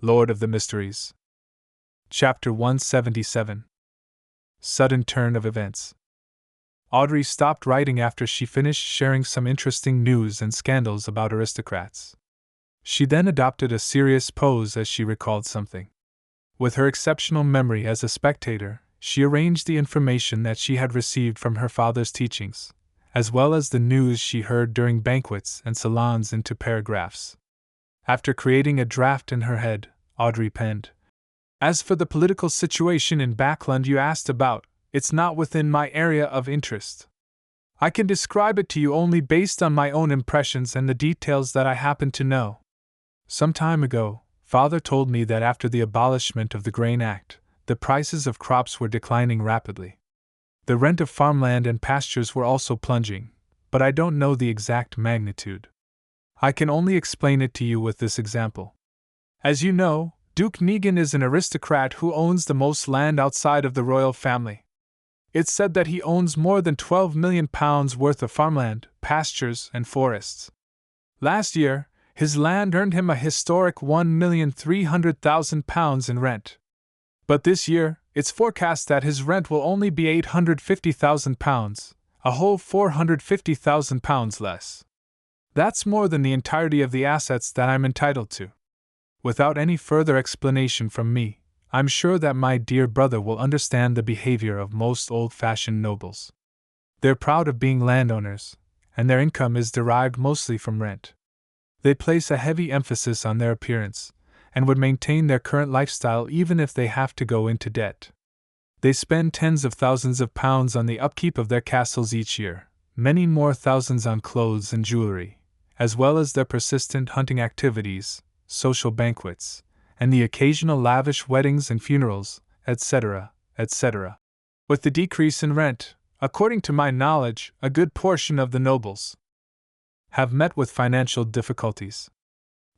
Lord of the Mysteries. Chapter 177. Sudden Turn of Events. Audrey stopped writing after she finished sharing some interesting news and scandals about aristocrats. She then adopted a serious pose as she recalled something. With her exceptional memory as a spectator, she arranged the information that she had received from her father's teachings, as well as the news she heard during banquets and salons, into paragraphs. After creating a draft in her head, Audrey penned, "As for the political situation in Backland you asked about, it's not within my area of interest. I can describe it to you only based on my own impressions and the details that I happen to know. Some time ago, Father told me that after the abolishment of the Grain Act, the prices of crops were declining rapidly. The rent of farmland and pastures were also plunging, but I don't know the exact magnitude. I can only explain it to you with this example. As you know, Duke Negan is an aristocrat who owns the most land outside of the royal family. It's said that he owns more than £12 million worth of farmland, pastures, and forests. Last year, his land earned him a historic £1,300,000 in rent. But this year, it's forecast that his rent will only be £850,000, a whole £450,000 less. That's more than the entirety of the assets that I'm entitled to. Without any further explanation from me, I'm sure that my dear brother will understand the behavior of most old-fashioned nobles. They're proud of being landowners, and their income is derived mostly from rent. They place a heavy emphasis on their appearance, and would maintain their current lifestyle even if they have to go into debt. They spend tens of thousands of pounds on the upkeep of their castles each year, many more thousands on clothes and jewelry, as well as their persistent hunting activities, social banquets, and the occasional lavish weddings and funerals, etc., etc. With the decrease in rent, according to my knowledge, a good portion of the nobles have met with financial difficulties.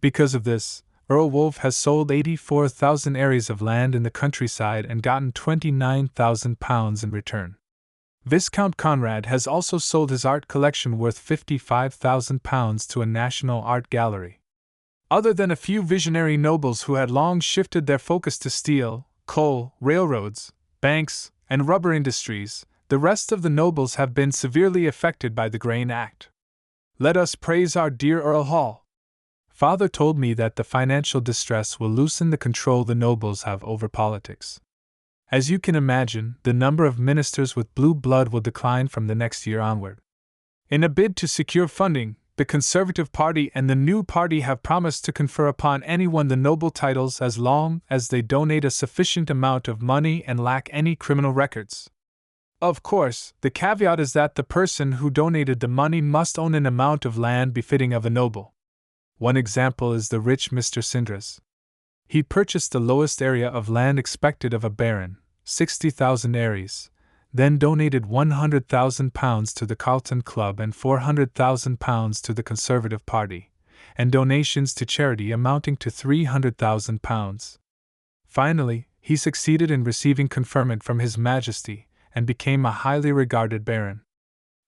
Because of this, Earl Wolf has sold 84,000 areas of land in the countryside and gotten £29,000 in return. Viscount Conrad has also sold his art collection worth £55,000 to a national art gallery. Other than a few visionary nobles who had long shifted their focus to steel, coal, railroads, banks, and rubber industries, the rest of the nobles have been severely affected by the Grain Act. Let us praise our dear Earl Hall. Father told me that the financial distress will loosen the control the nobles have over politics. As you can imagine, the number of ministers with blue blood will decline from the next year onward. In a bid to secure funding, the Conservative Party and the New Party have promised to confer upon anyone the noble titles as long as they donate a sufficient amount of money and lack any criminal records. Of course, the caveat is that the person who donated the money must own an amount of land befitting of a noble. One example is the rich Mr. Sindras. He purchased the lowest area of land expected of a baron, 60,000 aries, then donated £100,000 to the Carlton Club and £400,000 to the Conservative Party, and donations to charity amounting to £300,000. Finally, he succeeded in receiving conferment from His Majesty, and became a highly regarded baron.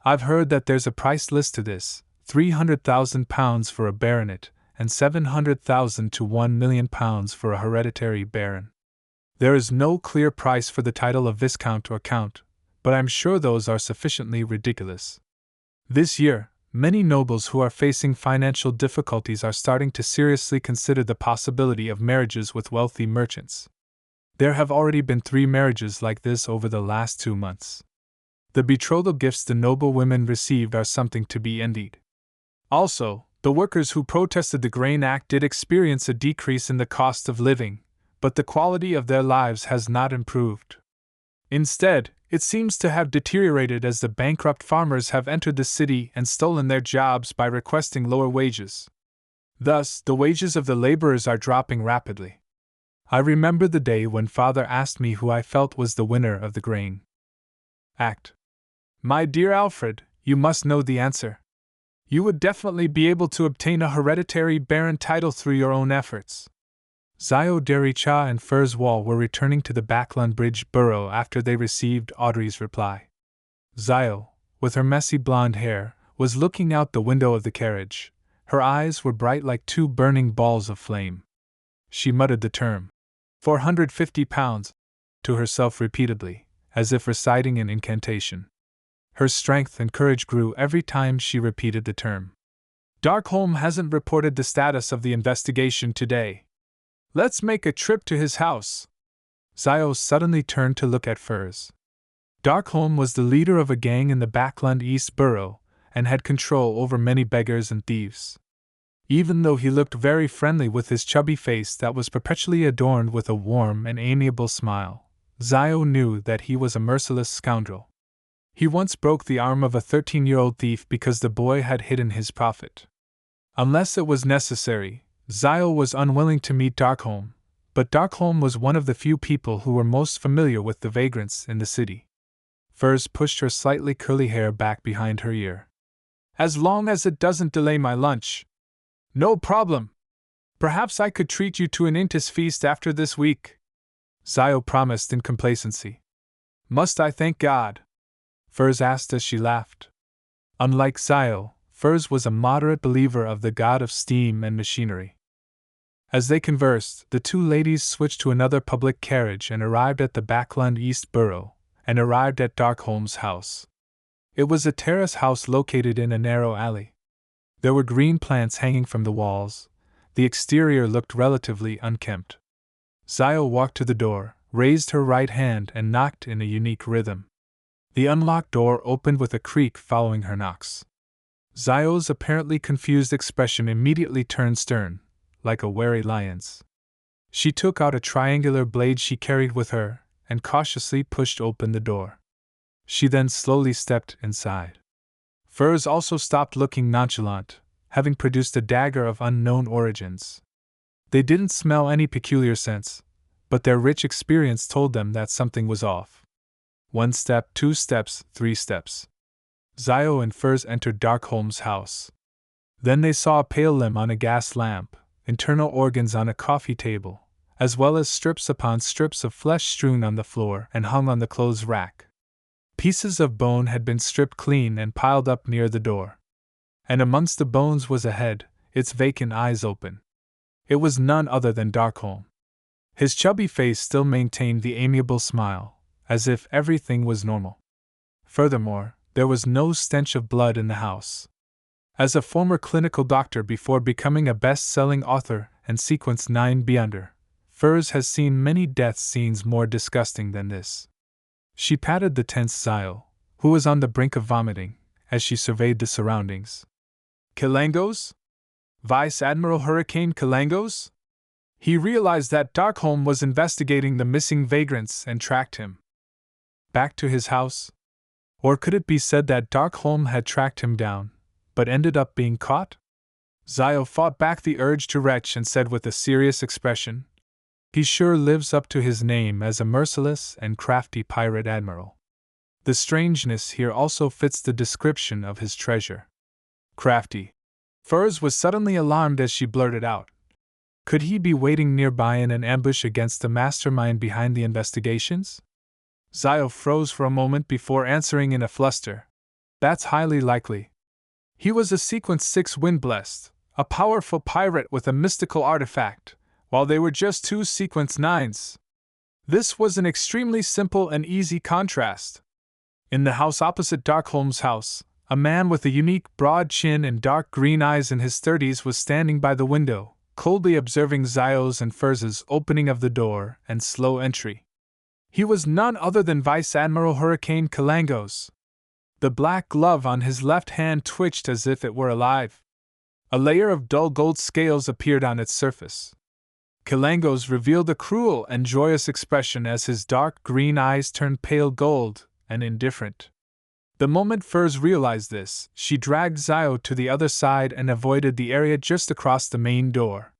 I've heard that there's a price list to this, £300,000 for a baronet, and £700,000 to £1 million for a hereditary baron. There is no clear price for the title of Viscount or Count, but I'm sure those are sufficiently ridiculous. This year, many nobles who are facing financial difficulties are starting to seriously consider the possibility of marriages with wealthy merchants. There have already been 3 marriages like this over the last 2 months. The betrothal gifts the noble women received are something to be envied. Also, the workers who protested the Grain Act did experience a decrease in the cost of living, but the quality of their lives has not improved. Instead, it seems to have deteriorated as the bankrupt farmers have entered the city and stolen their jobs by requesting lower wages. Thus, the wages of the laborers are dropping rapidly. I remember the day when Father asked me who I felt was the winner of the Grain Act. My dear Alfred, you must know the answer. You would definitely be able to obtain a hereditary baron title through your own efforts. Zio Dericha and Furs Wall were returning to the Backland Bridge borough after they received Audrey's reply. Zio, with her messy blonde hair, was looking out the window of the carriage. Her eyes were bright like 2 burning balls of flame. She muttered the term, 450 pounds, to herself repeatedly, as if reciting an incantation. Her strength and courage grew every time she repeated the term. Darkholm hasn't reported the status of the investigation today. Let's make a trip to his house. Zio suddenly turned to look at Furs. Darkholm was the leader of a gang in the Backland East Borough, and had control over many beggars and thieves. Even though he looked very friendly with his chubby face that was perpetually adorned with a warm and amiable smile, Zio knew that he was a merciless scoundrel. He once broke the arm of a 13-year-old thief because the boy had hidden his profit. Unless it was necessary, Zio was unwilling to meet Darkholm, but Darkholm was one of the few people who were most familiar with the vagrants in the city. Furs pushed her slightly curly hair back behind her ear. As long as it doesn't delay my lunch. No problem. Perhaps I could treat you to an Intis feast after this week, Zio promised in complacency. Must I thank God? Furs asked as she laughed. Unlike Zio, Furs was a moderate believer of the god of steam and machinery. As they conversed, the two ladies switched to another public carriage and arrived at the Backland East Borough, and arrived at Darkholm's house. It was a terrace house located in a narrow alley. There were green plants hanging from the walls. The exterior looked relatively unkempt. Zio walked to the door, raised her right hand, and knocked in a unique rhythm. The unlocked door opened with a creak following her knocks. Zio's apparently confused expression immediately turned stern, like a wary lion's. She took out a triangular blade she carried with her, and cautiously pushed open the door. She then slowly stepped inside. Furs also stopped looking nonchalant, having produced a dagger of unknown origins. They didn't smell any peculiar scents, but their rich experience told them that something was off. 1 step, 2 steps, 3 steps. Zio and Furs entered Darkholm's house. Then they saw a pale lamp on a gas lamp, internal organs on a coffee table, as well as strips upon strips of flesh strewn on the floor and hung on the clothes rack. Pieces of bone had been stripped clean and piled up near the door. And amongst the bones was a head, its vacant eyes open. It was none other than Darkholm. His chubby face still maintained the amiable smile, as if everything was normal. Furthermore, there was no stench of blood in the house. As a former clinical doctor before becoming a best-selling author and Sequence 9 Beyonder, Furs has seen many death scenes more disgusting than this. She patted the tense Zio, who was on the brink of vomiting, as she surveyed the surroundings. Kilangos? Vice Admiral Hurricane Kilangos? He realized that Darkholm was investigating the missing vagrants and tracked him back to his house? Or could it be said that Darkholm had tracked him down, but ended up being caught? Zio fought back the urge to retch and said with a serious expression, "He sure lives up to his name as a merciless and crafty pirate admiral." The strangeness here also fits the description of his treasure. Crafty. Furs was suddenly alarmed as she blurted out. Could he be waiting nearby in an ambush against the mastermind behind the investigations? Zio froze for a moment before answering in a fluster. That's highly likely. He was a Sequence 6 Wind-Blessed, a powerful pirate with a mystical artifact, while they were just 2 Sequence 9s. This was an extremely simple and easy contrast. In the house opposite Darkholm's house, a man with a unique broad chin and dark green eyes in his 30s was standing by the window, coldly observing Zio's and Furs's opening of the door and slow entry. He was none other than Vice Admiral Hurricane Kilangos. The black glove on his left hand twitched as if it were alive. A layer of dull gold scales appeared on its surface. Kilangos revealed a cruel and joyous expression as his dark green eyes turned pale gold and indifferent. The moment Furs realized this, she dragged Zio to the other side and avoided the area just across the main door.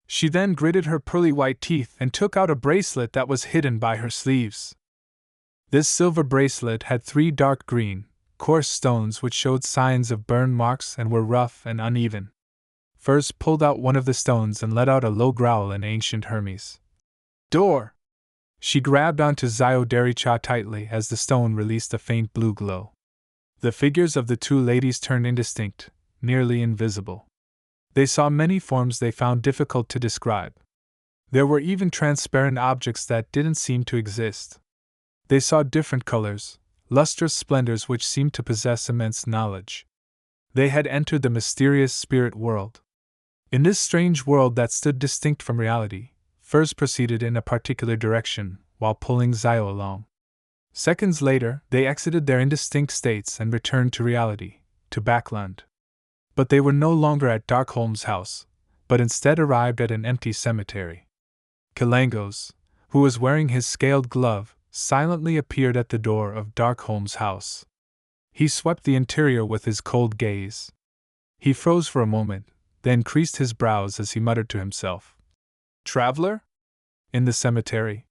She then gritted her pearly white teeth and took out a bracelet that was hidden by her sleeves. This silver bracelet had 3 dark green, coarse stones which showed signs of burn marks and were rough and uneven. Furs pulled out one of the stones and let out a low growl in ancient Hermes. Door! She grabbed onto Zio Dericha tightly as the stone released a faint blue glow. The figures of the 2 ladies turned indistinct, nearly invisible. They saw many forms they found difficult to describe. There were even transparent objects that didn't seem to exist. They saw different colors, lustrous splendors which seemed to possess immense knowledge. They had entered the mysterious spirit world. In this strange world that stood distinct from reality, Furs proceeded in a particular direction, while pulling Zio along. Seconds later, they exited their indistinct states and returned to reality, to Backland. But they were no longer at Darkholm's house, but instead arrived at an empty cemetery. Kilangos, who was wearing his scaled glove, silently appeared at the door of Darkholm's house. He swept the interior with his cold gaze. He froze for a moment, then creased his brows as he muttered to himself. "Traveler? In the cemetery?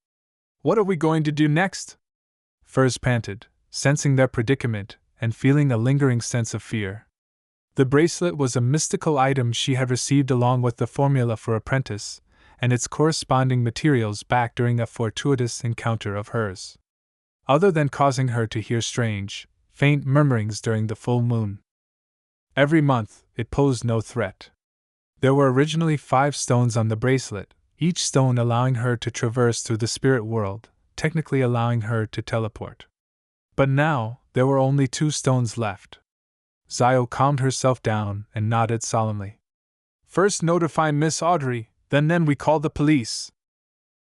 What are we going to do next?" Furs panted, sensing their predicament and feeling a lingering sense of fear. The bracelet was a mystical item she had received along with the formula for apprentice, and its corresponding materials back during a fortuitous encounter of hers. Other than causing her to hear strange, faint murmurings during the full moon. Every month, it posed no threat. There were originally 5 stones on the bracelet, each stone allowing her to traverse through the spirit world, technically allowing her to teleport. But now, there were only 2 stones left. Zio calmed herself down and nodded solemnly. "First notify Miss Audrey, then we call the police,"